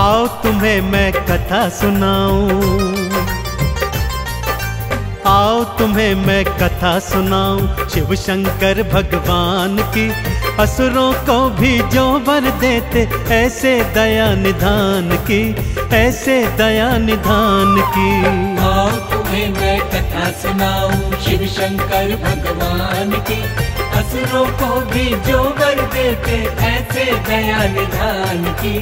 आओ तुम्हें मैं कथा सुनाऊं, आओ तुम्हें मैं कथा सुनाऊं शिव शंकर भगवान की। असुरों को भी जो वर देते ऐसे दया निधान की, ऐसे दया निधान की। आओ तुम्हें मैं कथा सुनाऊं शिव शंकर भगवान की। असुरों को भी जो वर देते ऐसे दया निधान की,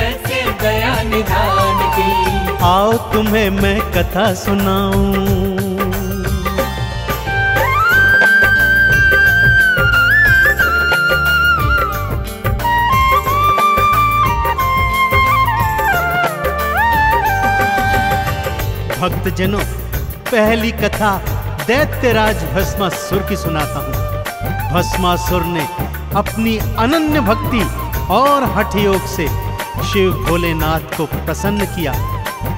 ऐसे दया निधान की। आओ तुम्हें मैं कथा सुनाऊं। भक्तजनों, पहली कथा दैत्यराज भस्मासुर की सुनाता हूँ। भस्मासुर ने अपनी अनन्य भक्ति और हठ योग से शिव भोलेनाथ को प्रसन्न किया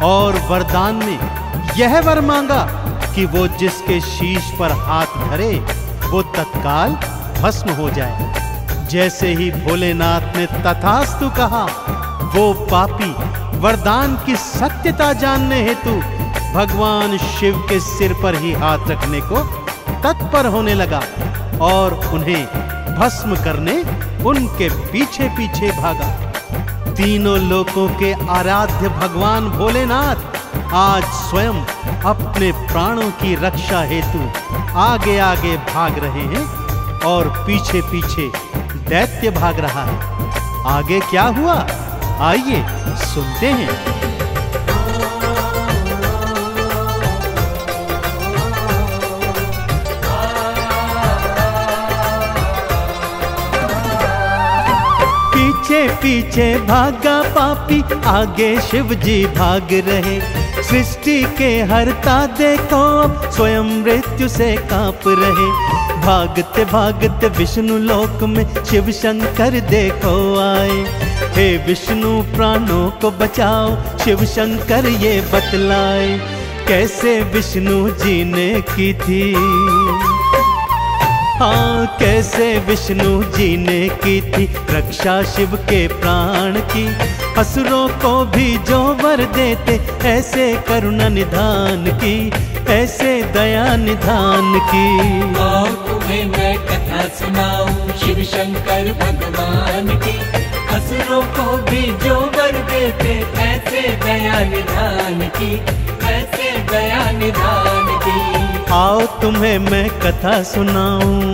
और वरदान में यह वर मांगा कि वो जिसके शीश पर हाथ धरे वो तत्काल भस्म हो जाए। जैसे ही भोलेनाथ ने तथास्तु कहा, वो पापी वरदान की सत्यता जानने हेतु भगवान शिव के सिर पर ही हाथ रखने को तत्पर होने लगा और उन्हें भस्म करने उनके पीछे पीछे भागा। तीनों लोकों के आराध्य भगवान भोलेनाथ आज स्वयं अपने प्राणों की रक्षा हेतु आगे आगे भाग रहे हैं और पीछे पीछे दैत्य भाग रहा है। आगे क्या हुआ, आइए सुनते हैं। पीछे पीछे भागा पापी, आगे शिव जी भाग रहे। सृष्टि के हरता देखो अब स्वयं मृत्यु से कांप रहे। भागते भागते विष्णु लोक में शिव शंकर देखो आए। हे विष्णु प्राणों को बचाओ, शिव शंकर ये बतलाए। कैसे विष्णु जी ने की थी, हाँ कैसे विष्णु जी ने की थी रक्षा शिव के प्राण की। असुरों को भी जो वर देते ऐसे करुणा निधान की, ऐसे दया निधान की। आओ तुम्हें मैं कथा सुनाऊं शिव शंकर भगवान की। असुरों को भी जो वर देते ऐसे दया निधान की, ऐसे दया निधान की। आओ तुम्हें मैं कथा सुनाऊं।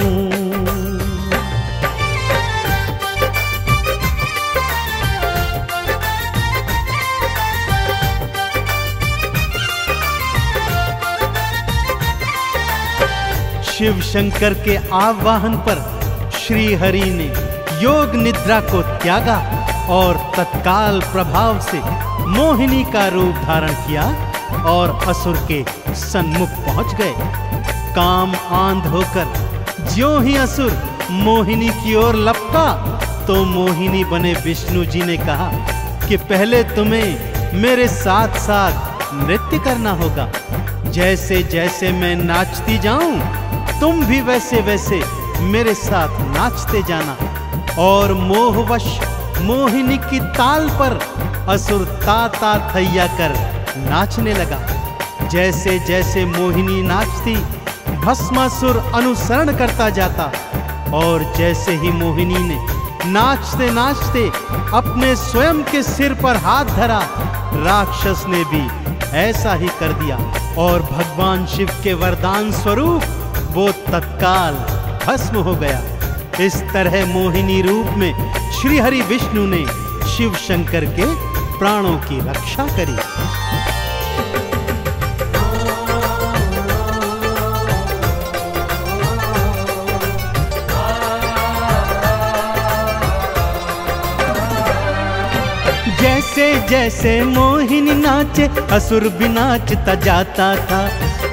शिव शंकर के आवाहन पर श्री हरि ने योग निद्रा को त्यागा और तत्काल प्रभाव से मोहिनी का रूप धारण किया और असुर के सन्मुख पहुंच गए। काम आंध होकर ज्यों ही असुर मोहिनी की ओर लपका तो मोहिनी बने विष्णु जी ने कहा कि पहले तुम्हें मेरे साथ साथ नृत्य करना होगा। जैसे जैसे मैं नाचती जाऊं तुम भी वैसे वैसे मेरे साथ नाचते जाना। और मोहवश मोहिनी की ताल पर असुर ता थैया कर नाचने लगा। जैसे जैसे मोहिनी नाचती भस्मासुर अनुसरण करता जाता और जैसे ही मोहिनी ने नाचते नाचते अपने स्वयं के सिर पर हाथ धरा, राक्षस ने भी ऐसा ही कर दिया और भगवान शिव के वरदान स्वरूप वो तत्काल भस्म हो गया। इस तरह मोहिनी रूप में श्री हरि विष्णु ने शिव शंकर के प्राणों की रक्षा करी। जैसे जैसे मोहिनी नाचे असुर भी नाचता जाता था।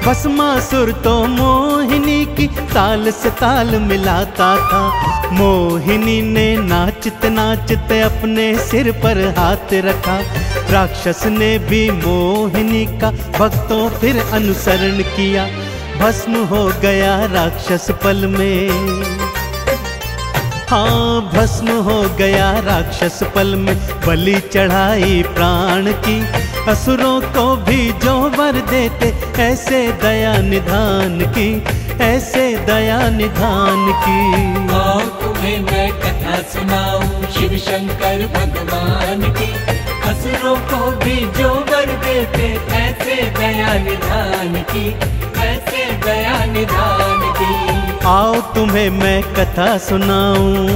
भस्मासुर तो मोहिनी की ताल से ताल मिलाता था। मोहिनी ने नाचते नाचते अपने सिर पर हाथ रखा। राक्षस ने भी मोहिनी का भक्तों फिर अनुसरण किया। भस्म हो गया राक्षस पल में। हाँ, भस्म हो गया राक्षस पल में, बलि चढ़ाई प्राण की। असुरों को भी जो वर देते, ऐसे दया निधान की, ऐसे दया निधान की। आओ तुम्हें मैं कथा सुनाऊं शिव शंकर भगवान की। असुरों को भी जो वर देते, ऐसे दया निधान की, ऐसे दया निधान की। आओ तुम्हें मैं कथा सुनाऊं।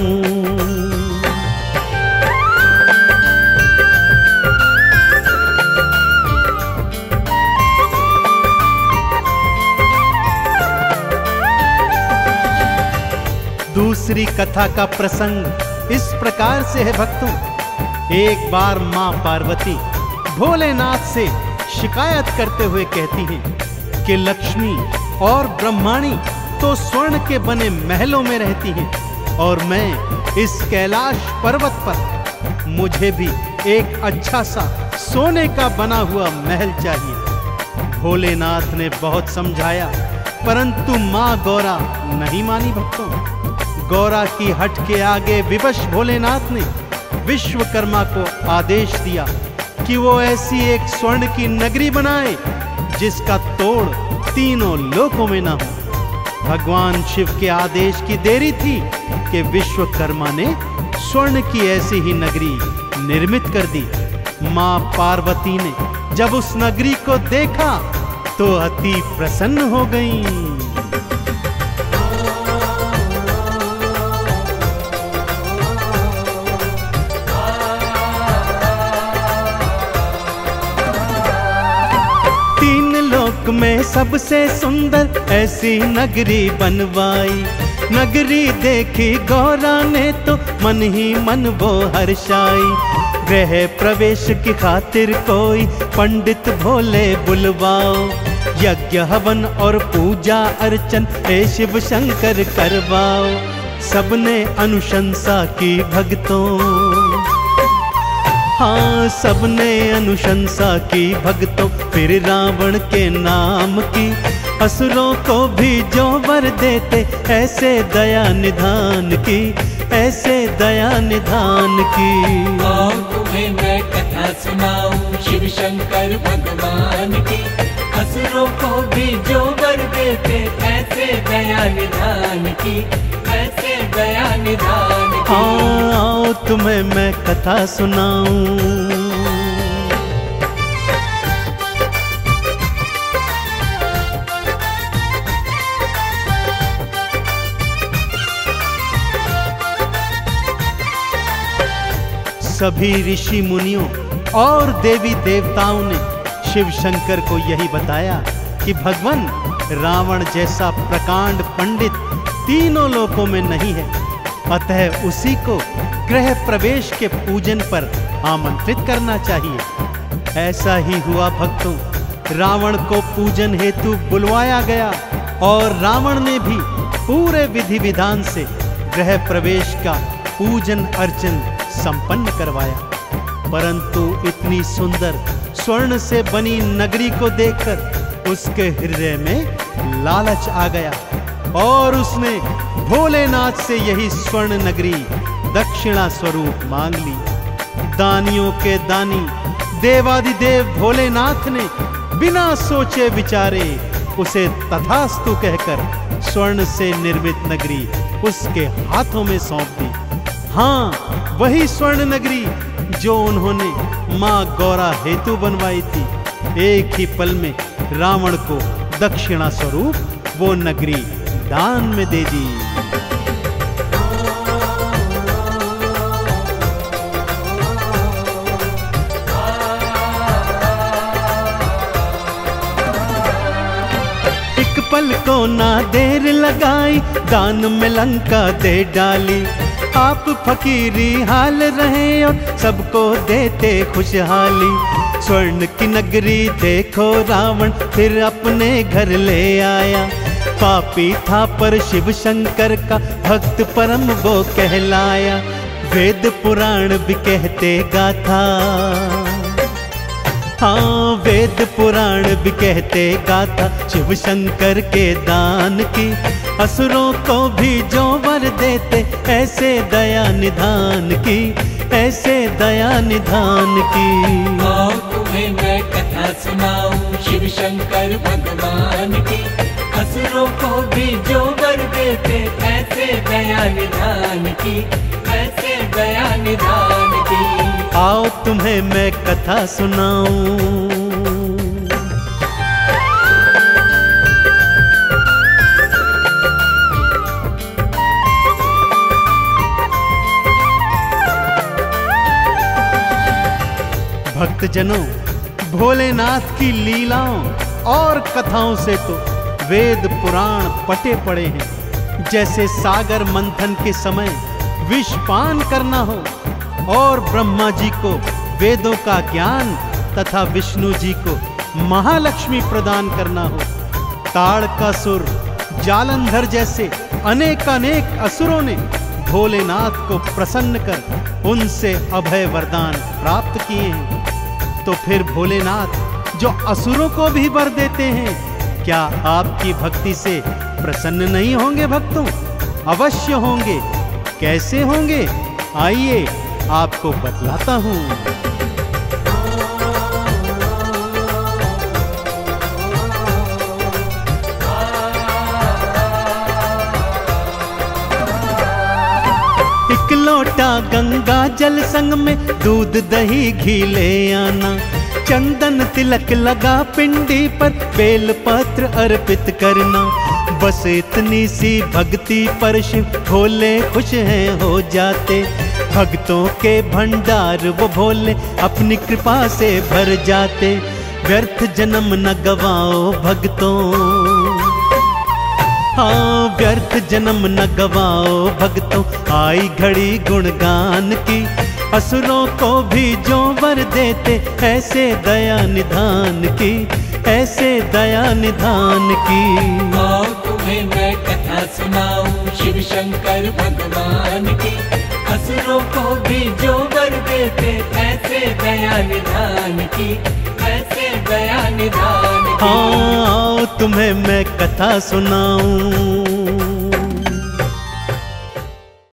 दूसरी कथा का प्रसंग इस प्रकार से है भक्तों। एक बार मां पार्वती भोलेनाथ से शिकायत करते हुए कहती हैं कि लक्ष्मी और ब्रह्माणी तो स्वर्ण के बने महलों में रहती हैं और मैं इस कैलाश पर्वत पर, मुझे भी एक अच्छा सा सोने का बना हुआ महल चाहिए। भोलेनाथ ने बहुत समझाया, परंतु मां गौरा नहीं मानी भक्तों। गौरा की हट के आगे विवश भोलेनाथ ने विश्वकर्मा को आदेश दिया कि वो ऐसी एक स्वर्ण की नगरी बनाए जिसका तोड़ तीनों लोकों में न हो। भगवान शिव के आदेश की देरी थी कि विश्वकर्मा ने स्वर्ण की ऐसी ही नगरी निर्मित कर दी। मां पार्वती ने जब उस नगरी को देखा तो अति प्रसन्न हो गईं। में सबसे सुंदर ऐसी नगरी बनवाई। नगरी देखी गौरा ने तो मन ही मन वो हर्षाई। गृह प्रवेश की खातिर कोई पंडित भोले बुलवाओ। यज्ञ हवन और पूजा अर्चन हे शिव शंकर करवाओ। सबने अनुशंसा की भक्तों, हाँ सबने अनुशंसा की भक्तों। फिर रावण के नाम की असुरों को भी जो वर देते, ऐसे दया निधान की, ऐसे दया निधान की। आओ तुम्हें मैं कथा सुनाऊं शिव शंकर भगवान की। असुरों को भी जो वर देते, ऐसे दया निधान की, ऐसे दया निधान की। आओ तुम्हें मैं कथा सुनाऊं। सभी ऋषि मुनियों और देवी देवताओं ने शिव शंकर को यही बताया कि भगवान रावण जैसा प्रकांड पंडित तीनों लोकों में नहीं है, अतः उसी को गृह प्रवेश के पूजन पर आमंत्रित करना चाहिए। ऐसा ही हुआ भक्तों। रावण को पूजन हेतु बुलवाया गया और रावण ने भी पूरे विधि विधान से गृह प्रवेश का पूजन अर्चन संपन्न करवाया। परंतु इतनी सुंदर स्वर्ण से बनी नगरी को देखकर उसके हृदय में लालच आ गया और उसने भोलेनाथ से यही स्वर्ण नगरी दक्षिणा स्वरूप मांग ली। दानियों के दानी देवादिदेव भोलेनाथ ने बिना सोचे विचारे उसे तथास्तु कहकर स्वर्ण से निर्मित नगरी उसके हाथों में सौंप दी। हाँ, वही स्वर्ण नगरी जो उन्होंने मां गौरा हेतु बनवाई थी। एक ही पल में रावण को दक्षिणा स्वरूप वो नगरी दान में दे दी। एक पल को ना देर लगाई, दान में लंका दे डाली। आप फकीरी हाल रहे और सबको देते खुशहाली। स्वर्ण की नगरी देखो रावण फिर अपने घर ले आया। पापी था पर शिव शंकर का भक्त परम वो कहलाया। वेद पुराण भी कहते गाथा, हाँ, वेद पुराण भी कहते गाथा शिव शंकर के दान की, असुरों को भी जो वर देते ऐसे दया निधान की, ऐसे दया निधान की। आओ तुम्हें मैं कथा सुनाऊं शिव शंकर भगवान की, असुरों को भी जो वर देते ऐसे दया निधान की, ऐसे दया निधान की। आओ तुम्हें मैं कथा सुनाऊं। भक्तजनों, भोलेनाथ की लीलाओं और कथाओं से तो वेद पुराण पटे पड़े हैं। जैसे सागर मंथन के समय विषपान करना हो और ब्रह्मा जी को वेदों का ज्ञान तथा विष्णु जी को महालक्ष्मी प्रदान करना हो। ताड़कासुर, जालंधर जैसे अनेक असुरों ने भोलेनाथ को प्रसन्न कर उनसे अभय वरदान प्राप्त किए हैं। तो फिर भोलेनाथ जो असुरों को भी वर देते हैं, क्या आपकी भक्ति से प्रसन्न नहीं होंगे भक्तों? अवश्य होंगे। कैसे होंगे? आइए आपको बतलाता हूं। एक लोटा गंगा जल संग में दूध दही घी ले आना, चंदन तिलक लगा पिंडी पर बेल पत्र अर्पित करना। बस इतनी सी भक्ति पर शिव भोले खुश हैं हो जाते, भक्तों के भंडार वो भोले अपनी कृपा से भर जाते। व्यर्थ जन्म न गवाओ भक्तों, हाँ व्यर्थ जन्म न गवाओ भक्तों, आई घड़ी गुणगान की, असुरों को भी जो वर देते ऐसे दया निधान की, ऐसे दया निधान की। आओ तुम्हें मैं कथा सुनाऊं शिव शंकर भगवान की, असुरों को भी जो वर देते ऐसे दया निधान की, ऐसे दया निधान की। हाँ, तुम्हें मैं कथा सुनाऊं।